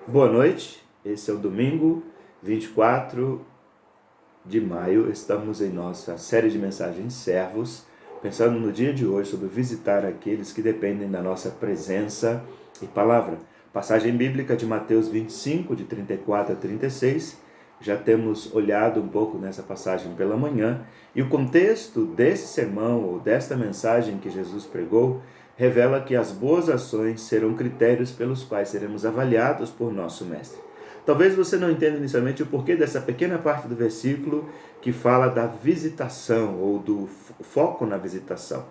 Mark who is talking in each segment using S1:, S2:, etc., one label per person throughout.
S1: Boa noite, esse é o domingo 24 de maio. Estamos em nossa série de mensagens servos, pensando no dia de hoje sobre visitar aqueles que dependem da nossa presença e palavra. Passagem bíblica de Mateus 25, de 34 a 36. Já temos olhado um pouco nessa passagem pela manhã, e o contexto desse sermão ou desta mensagem que Jesus pregou revela que as boas ações serão critérios pelos quais seremos avaliados por nosso Mestre. Talvez você não entenda inicialmente o porquê dessa pequena parte do versículo que fala da visitação ou do foco na visitação.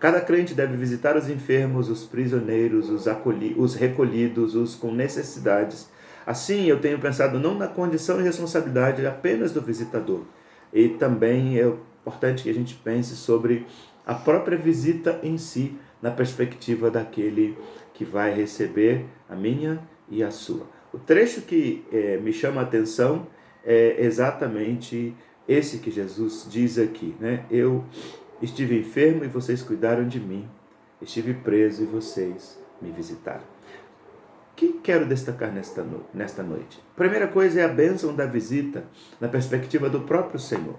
S1: Cada crente deve visitar os enfermos, os prisioneiros, os recolhidos, os com necessidades. Assim, eu tenho pensado não na condição e responsabilidade apenas do visitador. E também é importante que a gente pense sobre a própria visita em si, na perspectiva daquele que vai receber a minha e a sua. O trecho que me chama a atenção é exatamente esse que Jesus diz aqui, né? Eu estive enfermo e vocês cuidaram de mim. Estive preso e vocês me visitaram. O que quero destacar nesta noite? A primeira coisa é a bênção da visita na perspectiva do próprio Senhor.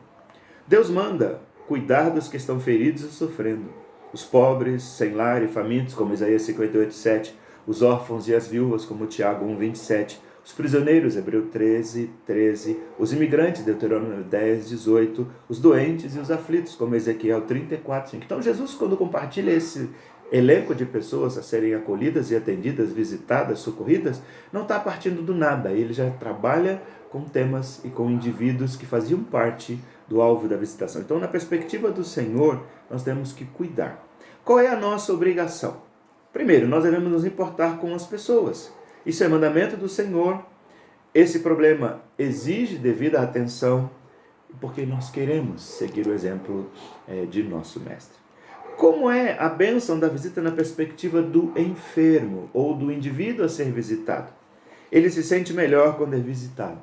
S1: Deus manda cuidar dos que estão feridos e sofrendo. Os pobres, sem lar e famintos, como Isaías 58:7. Os órfãos e as viúvas, como Tiago 1:27. Os prisioneiros, Hebreu 13:13. Os imigrantes, Deuteronômio 10:18. Os doentes e os aflitos, como Ezequiel 34:5. Então Jesus, quando compartilha esse elenco de pessoas a serem acolhidas e atendidas, visitadas, socorridas, não está partindo do nada. Ele já trabalha com temas e com indivíduos que faziam parte do alvo da visitação. Então, na perspectiva do Senhor, nós temos que cuidar. Qual é a nossa obrigação? Primeiro, nós devemos nos importar com as pessoas. Isso é mandamento do Senhor. Esse problema exige devida atenção, porque nós queremos seguir o exemplo de nosso Mestre. Como é a bênção da visita na perspectiva do enfermo ou do indivíduo a ser visitado? Ele se sente melhor quando é visitado.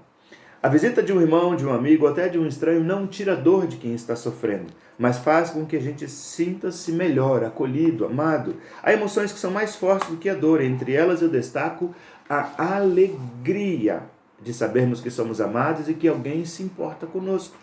S1: A visita de um irmão, de um amigo, até de um estranho não tira a dor de quem está sofrendo, mas faz com que a gente sinta-se melhor, acolhido, amado. Há emoções que são mais fortes do que a dor. Entre elas eu destaco a alegria de sabermos que somos amados e que alguém se importa conosco.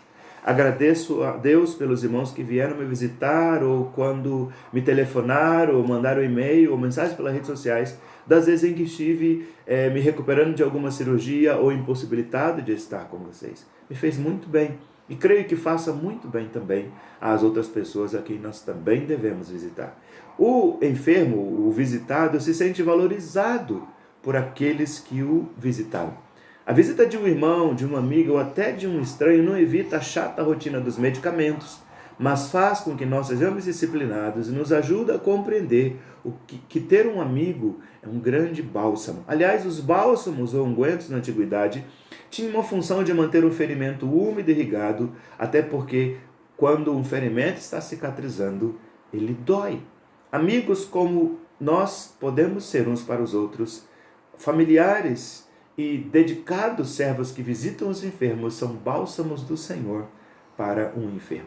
S1: Agradeço a Deus pelos irmãos que vieram me visitar, ou quando me telefonaram, ou mandaram e-mail, ou mensagem pelas redes sociais, das vezes em que estive me recuperando de alguma cirurgia ou impossibilitado de estar com vocês. Me fez muito bem, e creio que faça muito bem também às outras pessoas a quem nós também devemos visitar. O enfermo, o visitado, se sente valorizado por aqueles que o visitaram. A visita de um irmão, de um amigo ou até de um estranho não evita a chata rotina dos medicamentos, mas faz com que nós sejamos disciplinados e nos ajuda a compreender que ter um amigo é um grande bálsamo. Aliás, os bálsamos ou ungüentos na antiguidade tinham uma função de manter o ferimento úmido e irrigado, até porque quando um ferimento está cicatrizando, ele dói. Amigos como nós podemos ser uns para os outros, familiares e dedicados servos que visitam os enfermos são bálsamos do Senhor para um enfermo.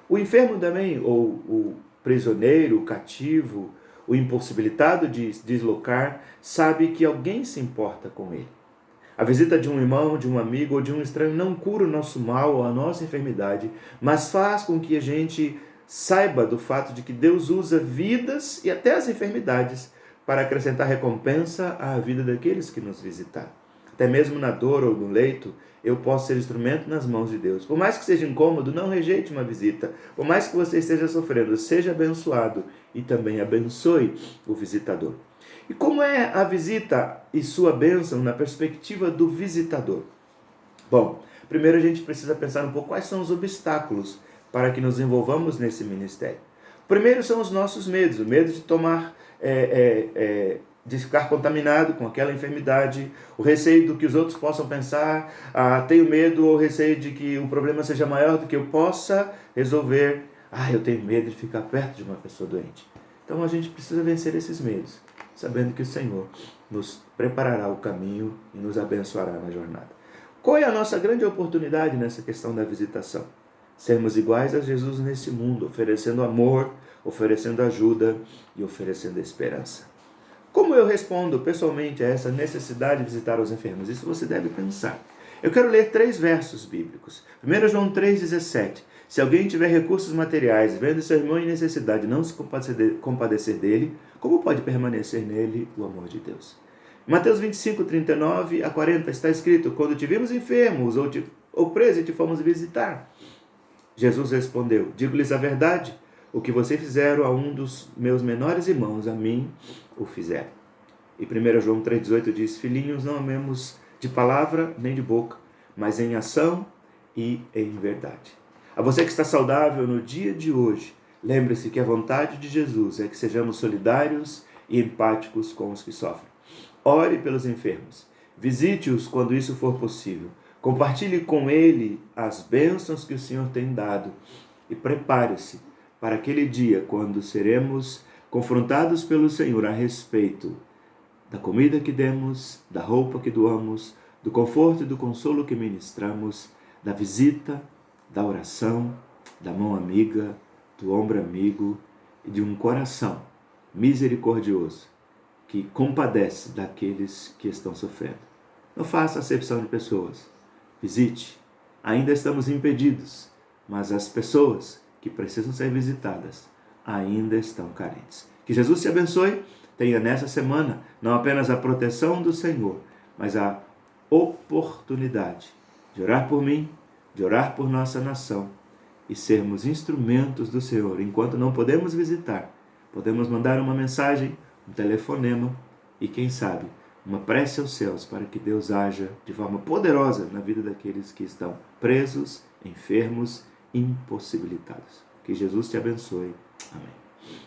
S1: O enfermo também, ou o prisioneiro, o cativo, o impossibilitado de deslocar, sabe que alguém se importa com ele. A visita de um irmão, de um amigo ou de um estranho não cura o nosso mal ou a nossa enfermidade, mas faz com que a gente saiba do fato de que Deus usa vidas e até as enfermidades para acrescentar recompensa à vida daqueles que nos visitaram. Até mesmo na dor ou no leito, eu posso ser instrumento nas mãos de Deus. Por mais que seja incômodo, não rejeite uma visita. Por mais que você esteja sofrendo, seja abençoado e também abençoe o visitador. E como é a visita e sua bênção na perspectiva do visitador? Bom, primeiro a gente precisa pensar um pouco quais são os obstáculos para que nos envolvamos nesse ministério. O primeiro são os nossos medos, o medo de tomar de ficar contaminado com aquela enfermidade, o receio do que os outros possam pensar, tenho medo ou receio de que o problema seja maior do que eu possa resolver, eu tenho medo de ficar perto de uma pessoa doente. Então a gente precisa vencer esses medos, sabendo que o Senhor nos preparará o caminho e nos abençoará na jornada. Qual é a nossa grande oportunidade nessa questão da visitação? Sermos iguais a Jesus nesse mundo, oferecendo amor, oferecendo ajuda e oferecendo esperança. Como eu respondo pessoalmente a essa necessidade de visitar os enfermos? Isso você deve pensar. Eu quero ler 3 versos bíblicos. 1 João 3,17. Se alguém tiver recursos materiais, vendo seu irmão em necessidade, não se compadecer dele, como pode permanecer nele o amor de Deus? Em Mateus 25, 39 a 40 está escrito: quando te vimos enfermos ou presos e te fomos visitar. Jesus respondeu: digo-lhes a verdade, o que vocês fizeram a um dos meus menores irmãos, a mim o fizeram. E 1 João 3,18 diz: filhinhos, não amemos de palavra nem de boca, mas em ação e em verdade. A você que está saudável no dia de hoje, lembre-se que a vontade de Jesus é que sejamos solidários e empáticos com os que sofrem. Ore pelos enfermos, visite-os quando isso for possível, compartilhe com ele as bênçãos que o Senhor tem dado e prepare-se para aquele dia quando seremos confrontados pelo Senhor a respeito da comida que demos, da roupa que doamos, do conforto e do consolo que ministramos, da visita, da oração, da mão amiga, do ombro amigo e de um coração misericordioso que compadece daqueles que estão sofrendo. Não faça acepção de pessoas. Visite. Ainda estamos impedidos, mas as pessoas que precisam ser visitadas ainda estão carentes. Que Jesus te abençoe. Tenha nessa semana não apenas a proteção do Senhor, mas a oportunidade de orar por mim, de orar por nossa nação e sermos instrumentos do Senhor. Enquanto não podemos visitar, podemos mandar uma mensagem, um telefonema e, quem sabe, uma prece aos céus para que Deus haja de forma poderosa na vida daqueles que estão presos, enfermos, impossibilitados. Que Jesus te abençoe. Amém.